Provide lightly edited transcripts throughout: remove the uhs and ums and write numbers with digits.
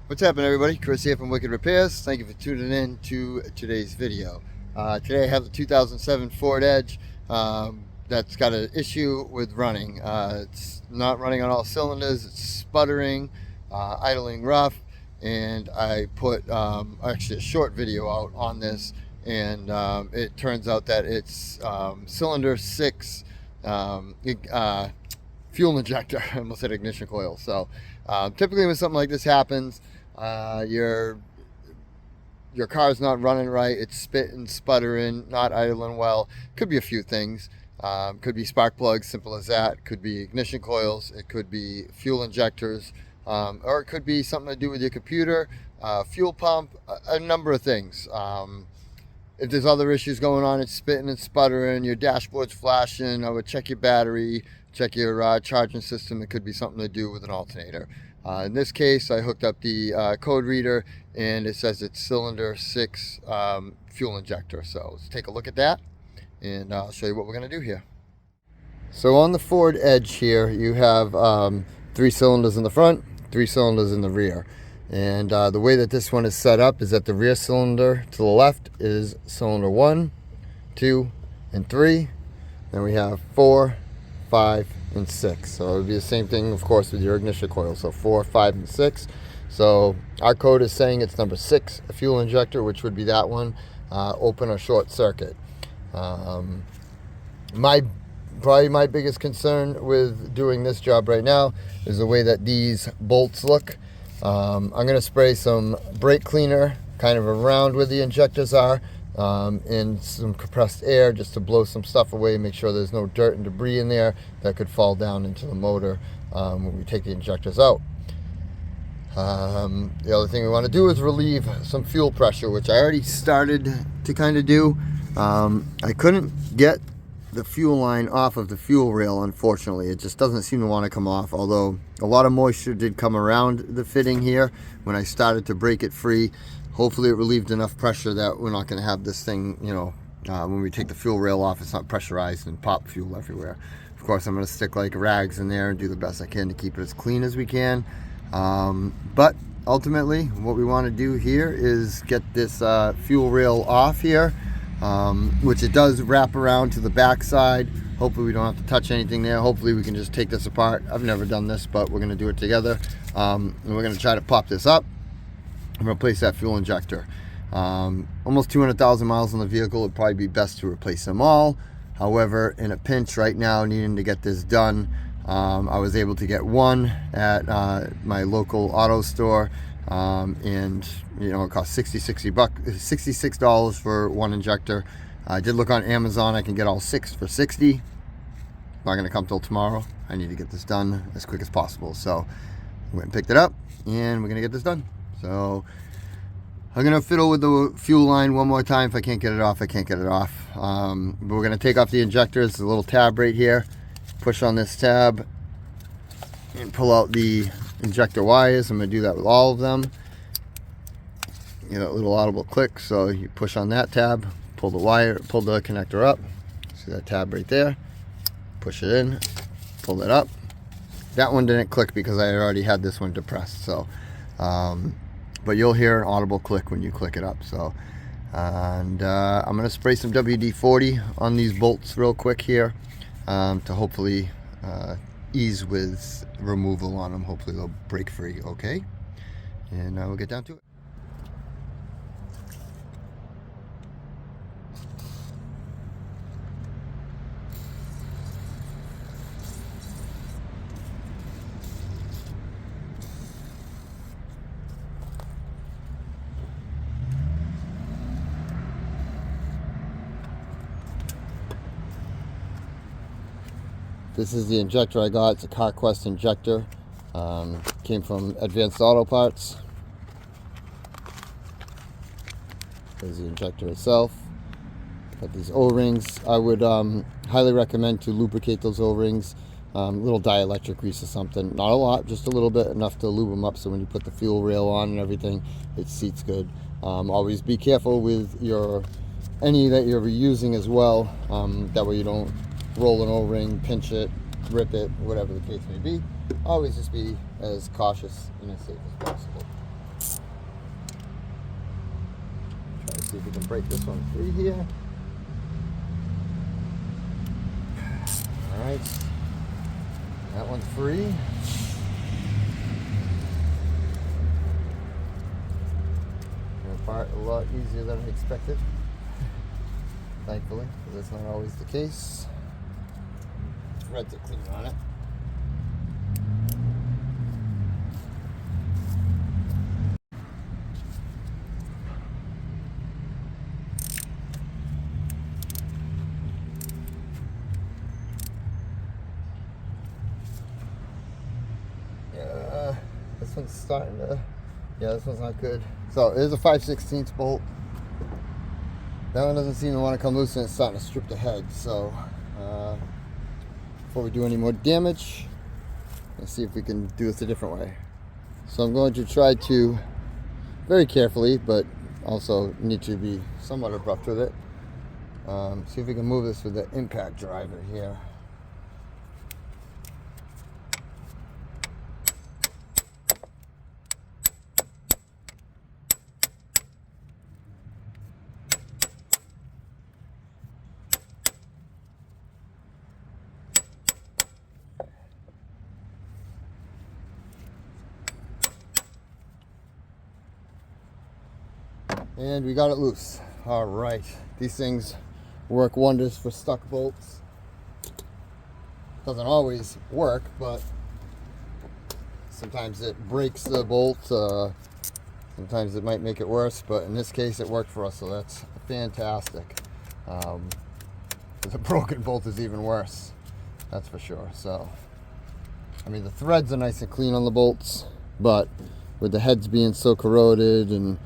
What's happening, everybody? Chris here from Wicked Repairs. Thank you for tuning in to today's video. Today I have the 2007 Ford Edge that's got an issue with running. It's not running on all cylinders. It's sputtering, idling rough, and I put actually a short video out on this, and it turns out that it's cylinder 6 fuel injector. I almost said ignition coil. So typically when something like this happens, your car's not running right, it's spitting, sputtering, not idling well. Could be a few things. Could be spark plugs, simple as that. Could be ignition coils. It could be fuel injectors, or it could be something to do with your computer, fuel pump, a number of things. If there's other issues going on, it's spitting and sputtering, your dashboard's flashing, I would check your battery, check your charging system. It could be something to do with an alternator. In this case, I hooked up the code reader, and it says it's cylinder 6 fuel injector. So let's take a look at that, and I'll show you what we're going to do here. So on the Ford Edge here, you have 3 cylinders in the front, 3 cylinders in the rear. And the way that this one is set up is that the rear cylinder to the left is cylinder 1, 2, and 3. Then we have 4, 5, and 6. So it would be the same thing, of course, with your ignition coil. So 4, 5, and 6. So our code is saying it's number 6, a fuel injector, which would be that one, open or short circuit. Probably my biggest concern with doing this job right now is the way that these bolts look. I'm going to spray some brake cleaner kind of around where the injectors are, and some compressed air just to blow some stuff away, make sure there's no dirt and debris in there that could fall down into the motor when we take the injectors out. The other thing we want to do is relieve some fuel pressure, which I already started to kind of do. I couldn't get the fuel line off of the fuel rail, unfortunately. It just doesn't seem to want to come off, although a lot of moisture did come around the fitting here when I started to break it free. Hopefully it relieved enough pressure that we're not going to have this thing, when we take the fuel rail off, it's not pressurized and pop fuel everywhere. Of course, I'm going to stick like rags in there and do the best I can to keep it as clean as we can. But ultimately, what we want to do here is get this fuel rail off here, which it does wrap around to the back side. Hopefully we don't have to touch anything there. Hopefully we can just take this apart. I've never done this, but we're going to do it together. And we're going to try to pop this up and replace that fuel injector. Almost 200,000 miles on the vehicle. It'd probably be best to replace them all. However, in a pinch right now, needing to get this done, I was able to get one at my local auto store, and it cost $66 for one injector. I did look on Amazon. I can get all 6 for $60. Not going to come till tomorrow. I need to get this done as quick as possible. So I went and picked it up, and we're going to get this done. So I'm going to fiddle with the fuel line one more time. If I can't get it off, I can't get it off. But we're going to take off the injector. There's a little tab right here. Push on this tab and pull out the injector wires. I'm going to do that with all of them. You know, a little audible click. So you push on that tab, pull the connector up. See that tab right there? Push it in, pull it up. That one didn't click because I already had this one depressed. So, but you'll hear an audible click when you click it up. So, and I'm going to spray some WD-40 on these bolts real quick here, to hopefully ease with removal on them. Hopefully they'll break free okay, and we'll get down to it. This is the injector I got. It's a CarQuest injector. Came from Advanced Auto Parts. There's the injector itself. Got these O-rings. I would highly recommend to lubricate those O-rings. Little dielectric grease or something. Not a lot, just a little bit, enough to lube them up so when you put the fuel rail on and everything, it seats good. Always be careful with any that you're reusing as well. That way you don't roll an O-ring, pinch it, rip it, whatever the case may be. Always just be as cautious and as safe as possible. see if we can break this one free here. All right, that one's free. Apart a lot easier than I expected, thankfully, because that's not always the case. Threads are clean on it. This one's starting to, this one's not good. So it is a 5/16 bolt. That one doesn't seem to want to come loose, and it's starting to strip the head. So before we do any more damage, let's see if we can do this a different way. So I'm going to try to, very carefully, but also need to be somewhat abrupt with it, see if we can move this with the impact driver here. And we got it loose. All right, these things work wonders for stuck bolts. Doesn't always work, but sometimes it breaks the bolt. Sometimes it might make it worse, but in this case it worked for us, so that's fantastic. The broken bolt is even worse, that's for sure. So I mean, the threads are nice and clean on the bolts, but with the heads being so corroded and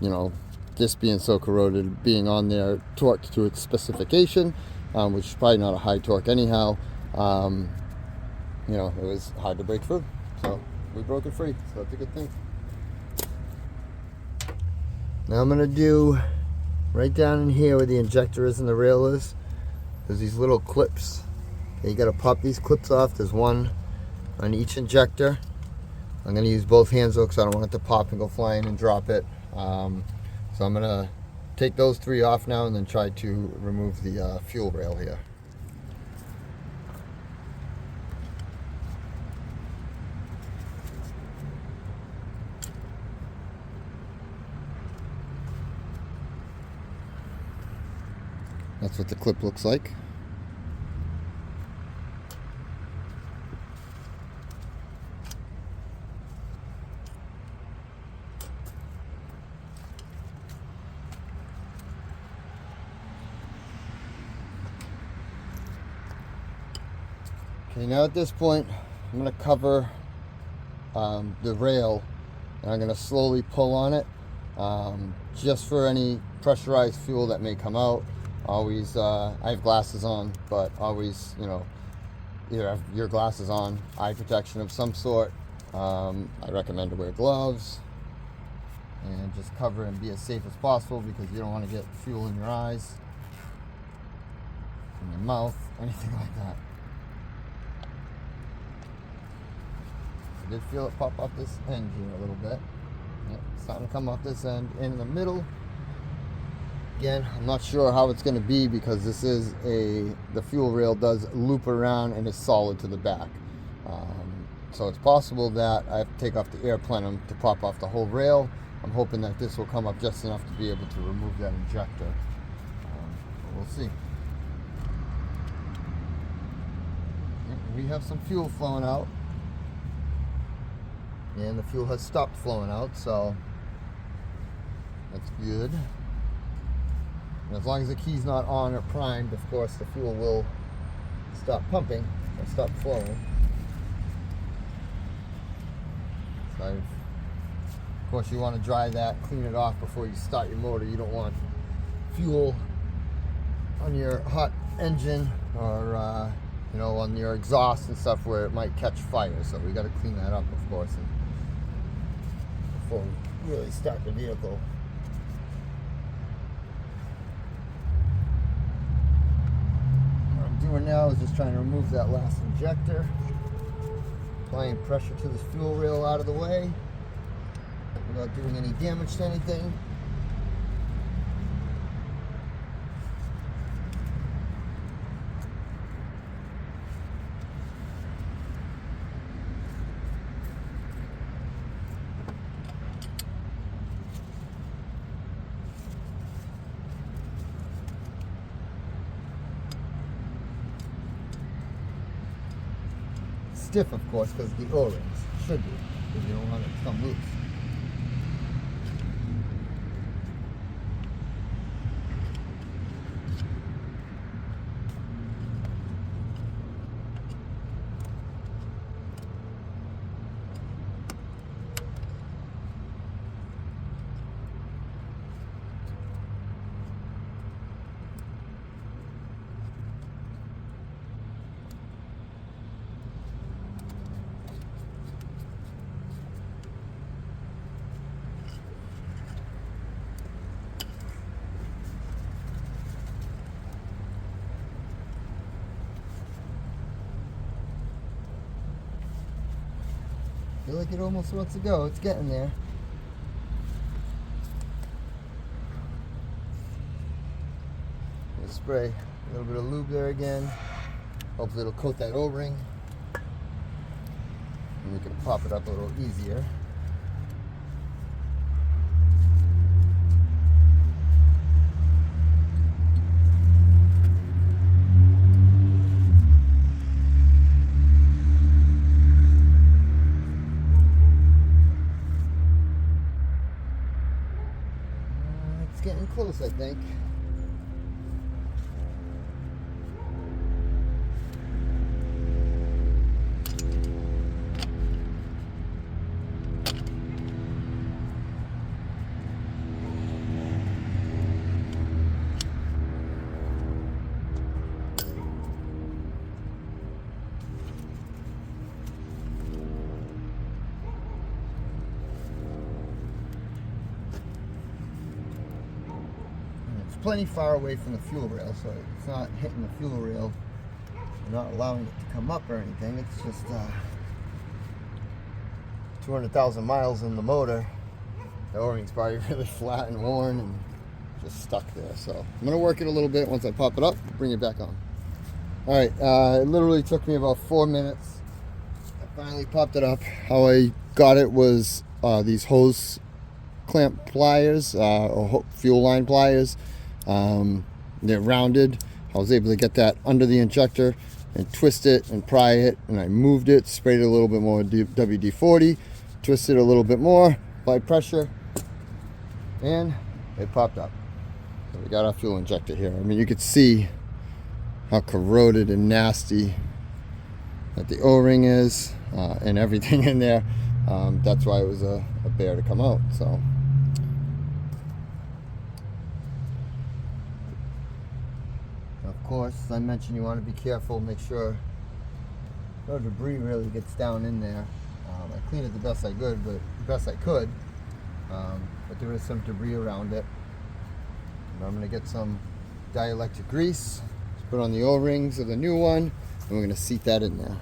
you know, this being so corroded, being on there torqued to its specification, which is probably not a high torque anyhow, you know, it was hard to break through. So we broke it free, so that's a good thing. Now I'm gonna do right down in here where the injector is and the rail is, there's these little clips. Okay, you gotta pop these clips off. There's one on each injector. I'm going to use both hands though, because I don't want it to pop and go flying and drop it. So I'm going to take those three off now and then try to remove the fuel rail here. That's what the clip looks like. Okay, now at this point, I'm going to cover the rail, and I'm going to slowly pull on it, just for any pressurized fuel that may come out. Always, I have glasses on, but always, you know, either have your glasses on, eye protection of some sort. I recommend to wear gloves, and just cover and be as safe as possible, because you don't want to get fuel in your eyes, in your mouth, anything like that. I did feel it pop off this end here a little bit. Yep, starting to come off this end. In the middle, again, I'm not sure how it's going to be, because this is the fuel rail does loop around and is solid to the back. So it's possible that I have to take off the air plenum to pop off the whole rail. I'm hoping that this will come up just enough to be able to remove that injector. We'll see. We have some fuel flowing out, and the fuel has stopped flowing out, so that's good. And as long as the key's not on or primed, of course the fuel will stop pumping or stop flowing. So of course you want to dry that, clean it off before you start your motor. You don't want fuel on your hot engine or you know, on your exhaust and stuff where it might catch fire. So we got to clean that up, of course, and before we really start the vehicle. What I'm doing now is just trying to remove that last injector, applying pressure to this fuel rail out of the way without doing any damage to anything. stiff, of course, because the O-rings should be, because you don't want it to come loose. I feel like it almost wants to go. It's getting there. We'll spray a little bit of lube there again. Hopefully it'll coat that O-ring. And we can pop it up a little easier. Getting close, I think. Plenty far away from the fuel rail, so it's not hitting the fuel rail, not allowing it to come up or anything. It's just 200,000 miles in the motor. The O-ring's probably really flat and worn and just stuck there. So I'm gonna work it a little bit. Once I pop it up, bring it back on. All right, it literally took me about 4 minutes. I finally popped it up. How I got it was these hose clamp pliers or fuel line pliers. They're rounded. I was able to get that under the injector and twist it and pry it, and I moved it, sprayed it a little bit more with WD-40, twisted it a little bit more, applied pressure, and it popped up. So we got our fuel injector here. I mean, you could see how corroded and nasty that the O-ring is and everything in there. That's why it was a bear to come out. So of course, as I mentioned, you want to be careful, make sure no debris really gets down in there. I cleaned it the best I could, but there is some debris around it. And I'm going to get some dielectric grease, put on the O-rings of the new one, and we're going to seat that in there.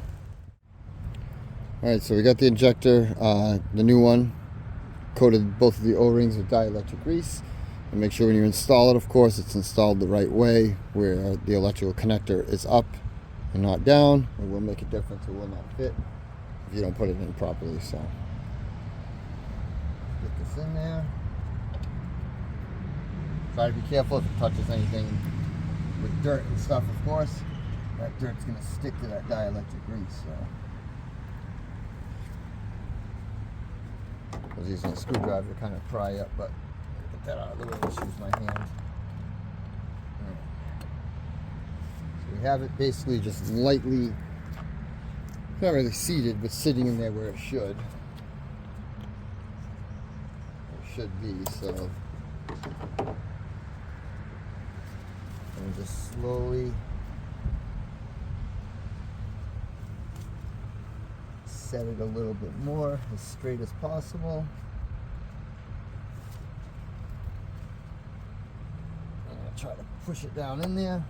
Alright, so we got the injector, the new one, coated both of the O-rings with dielectric grease. And make sure when you install it, of course, it's installed the right way, where the electrical connector is up and not down. It will make a difference. It will not fit if you don't put it in properly. So get this in there. Try to be careful if it touches anything with dirt and stuff, of course. That dirt's going to stick to that dielectric grease. So I was using a screwdriver to kind of pry up, but that out of the way. Let's use my hand. Right. So we have it basically just lightly, not really seated, but sitting in there where it should. It should be. So and just slowly set it a little bit more, as straight as possible. Try to push it down in there.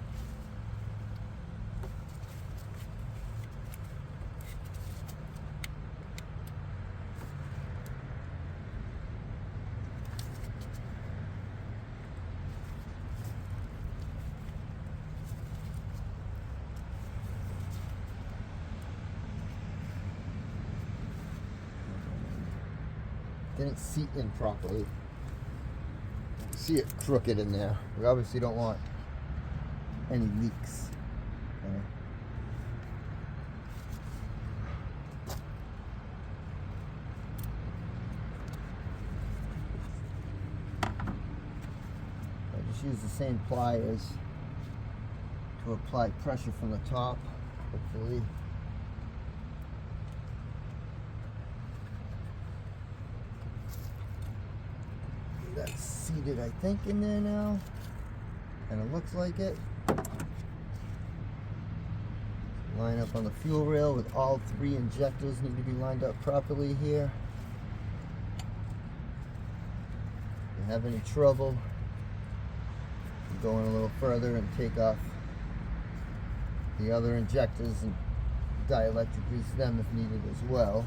Didn't seat in properly. See it crooked in there. We obviously don't want any leaks. just use the same pliers to apply pressure from the top, hopefully. That's seated, I think, in there now, and it looks like it. Line up on the fuel rail with all 3 injectors need to be lined up properly here. If you have any trouble, go in a little further and take off the other injectors and dielectric grease them if needed as well.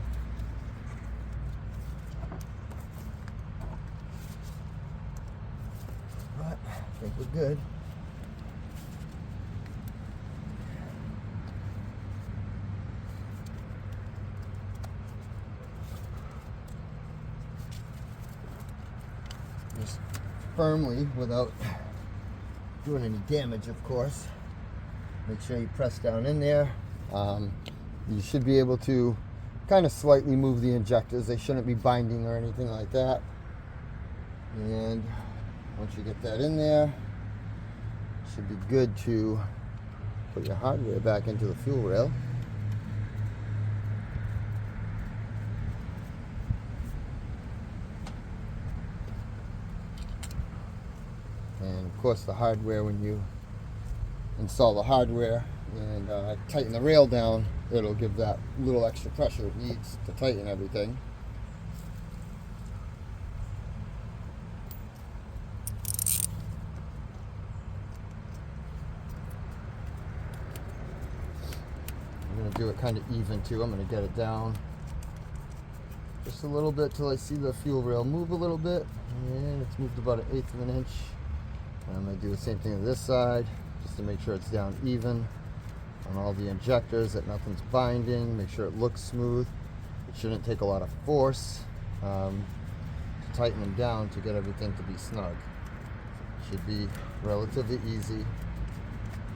But I think we're good. Just firmly, without doing any damage, of course. Make sure you press down in there. You should be able to kind of slightly move the injectors. They shouldn't be binding or anything like that. And once you get that in there, it should be good to put your hardware back into the fuel rail. And of course the hardware, when you install the hardware and tighten the rail down, it'll give that little extra pressure it needs to tighten everything. I'm going to do it kind of even too. I'm going to get it down just a little bit till I see the fuel rail move a little bit, and it's moved about 1/8 of an inch. And I'm going to do the same thing on this side, just to make sure it's down even on all the injectors, that nothing's binding. Make sure it looks smooth. It shouldn't take a lot of force to tighten them down to get everything to be snug. Should be relatively easy.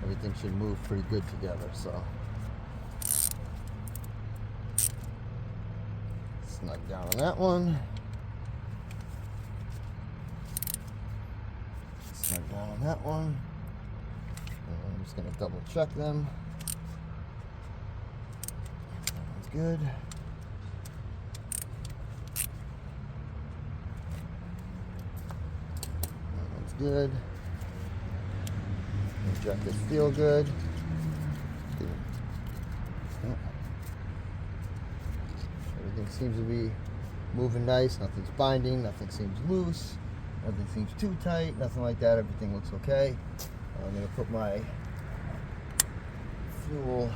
Everything should move pretty good together. So snug down on that one. Snug down on that one. And I'm just going to double check them. That one's good. That one's good. Injectors feel good. Everything seems to be moving nice. Nothing's binding. Nothing seems loose. Nothing seems too tight. Nothing like that. Everything looks okay. I'm going to put my fuel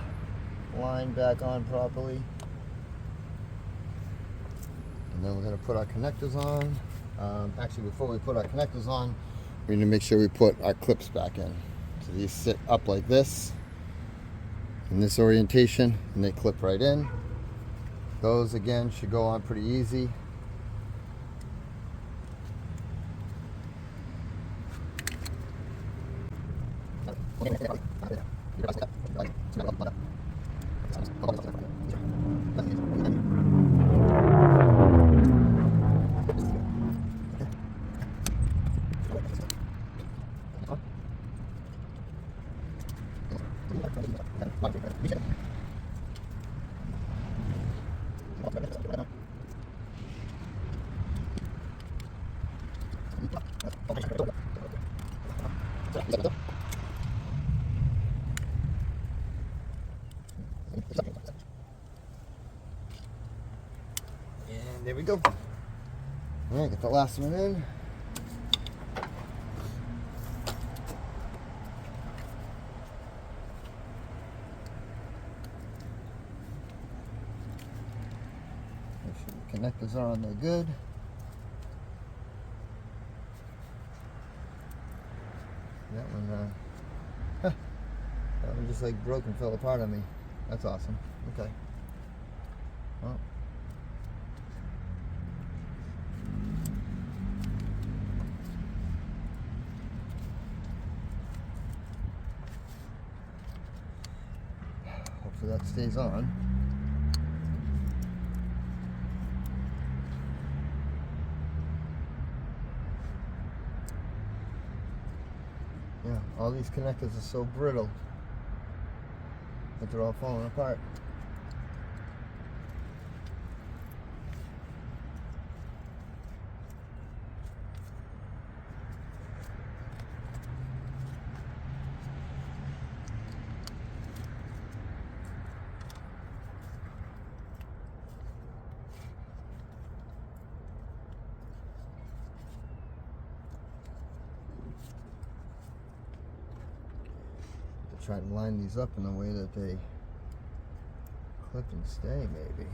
line back on properly. And then we're going to put our connectors on. Actually, before we put our connectors on, we need to make sure we put our clips back in. So these sit up like this, in this orientation, and they clip right in. Those, again, should go on pretty easy. And there we go. All right, get the last one in. Make sure the connectors are on there good. That one just like broke and fell apart on me. That's awesome. Okay. Well. Hopefully that stays on. all these connectors are so brittle that they're all falling apart. Try to line these up in a way that they clip and stay, maybe.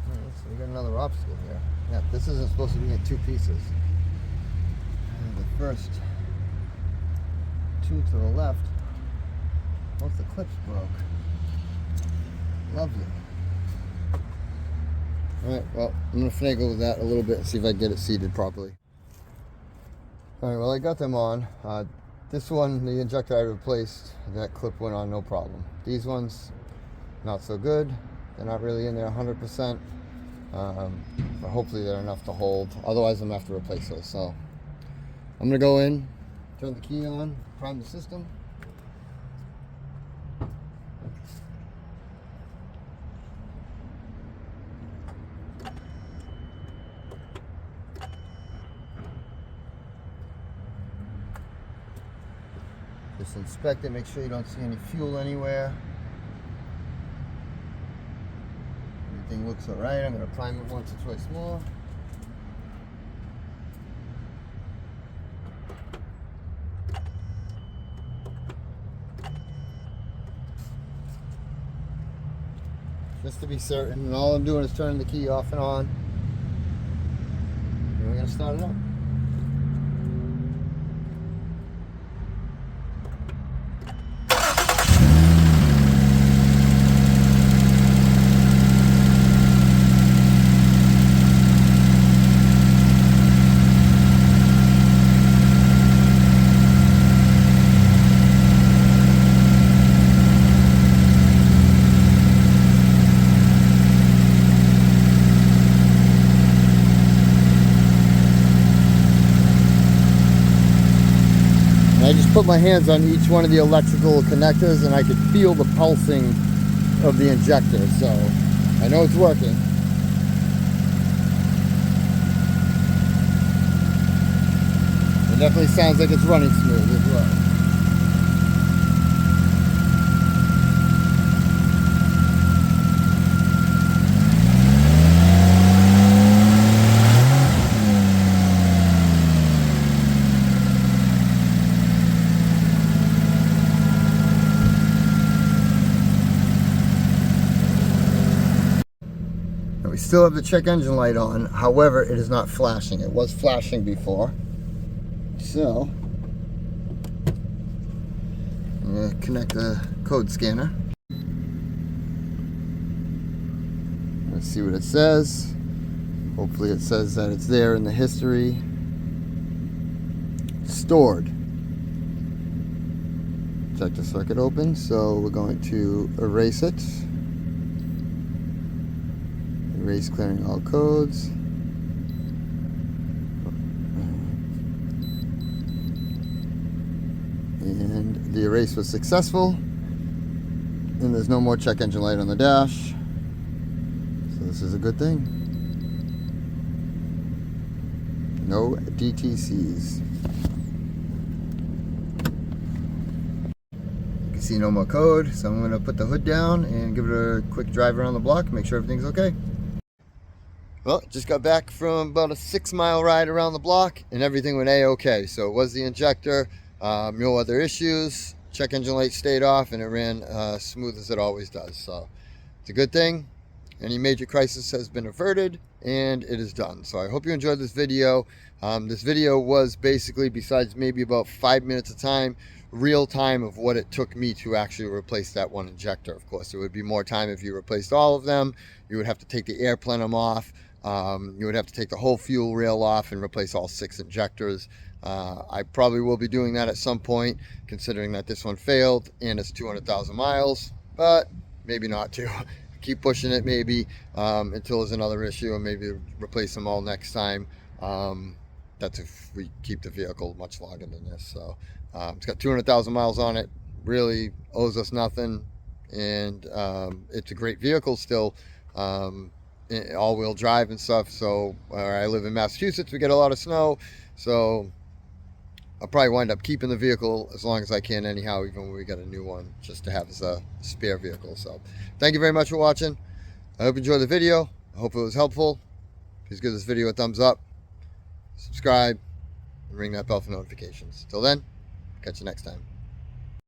Alright, so we got another obstacle here. Yeah, this isn't supposed to be in two pieces. And the first two to the left, both the clips broke. Lovely. Alright, well, I'm going to finagle with that a little bit and see if I can get it seated properly. Alright, well, I got them on. This one, the injector I replaced, that clip went on no problem. These ones, not so good. They're not really in there 100%. But hopefully they're enough to hold. Otherwise, I'm going to have to replace those. So, I'm going to go in, turn the key on, prime the system. Just inspect it, make sure you don't see any fuel anywhere. Everything looks alright. I'm going to prime it once or twice more. Just to be certain. And all I'm doing is turning the key off and on. And we're going to start it up. I just put my hands on each one of the electrical connectors and I could feel the pulsing of the injector, so I know it's working. It definitely sounds like it's running smooth as well. We still have the check engine light on, however, it is not flashing. It was flashing before. So, I'm going to connect the code scanner. Let's see what it says. Hopefully it says that it's there in the history. Stored. Check the circuit open, so we're going to erase it. Erase clearing all codes. And the erase was successful. And there's no more check engine light on the dash. So this is a good thing. No DTCs. You can see no more code, so I'm going to put the hood down and give it a quick drive around the block, make sure everything's okay. Well, just got back from about a 6-mile ride around the block and everything went A-okay. So it was the injector, no other issues. Check engine light stayed off and it ran smooth as it always does. So it's a good thing. Any major crisis has been averted and it is done. So I hope you enjoyed this video. This video was basically, besides maybe about 5 minutes of time, real time of what it took me to actually replace that one injector. Of course, it would be more time if you replaced all of them. You would have to take the air plenum off. You would have to take the whole fuel rail off and replace all 6 injectors. I probably will be doing that at some point, considering that this one failed and it's 200,000 miles, but maybe not to. keep pushing it maybe until there's another issue, and maybe replace them all next time. That's if we keep the vehicle much longer than this. So it's got 200,000 miles on it, really owes us nothing, and it's a great vehicle still, all-wheel drive and stuff. So I live in Massachusetts, we get a lot of snow, so I'll probably wind up keeping the vehicle as long as I can anyhow, even when we get a new one, just to have as a spare vehicle. So thank you very much for watching. I hope you enjoyed the video. I hope it was helpful. Please give this video a thumbs up, subscribe, and ring that bell for notifications. Till then, catch you next time.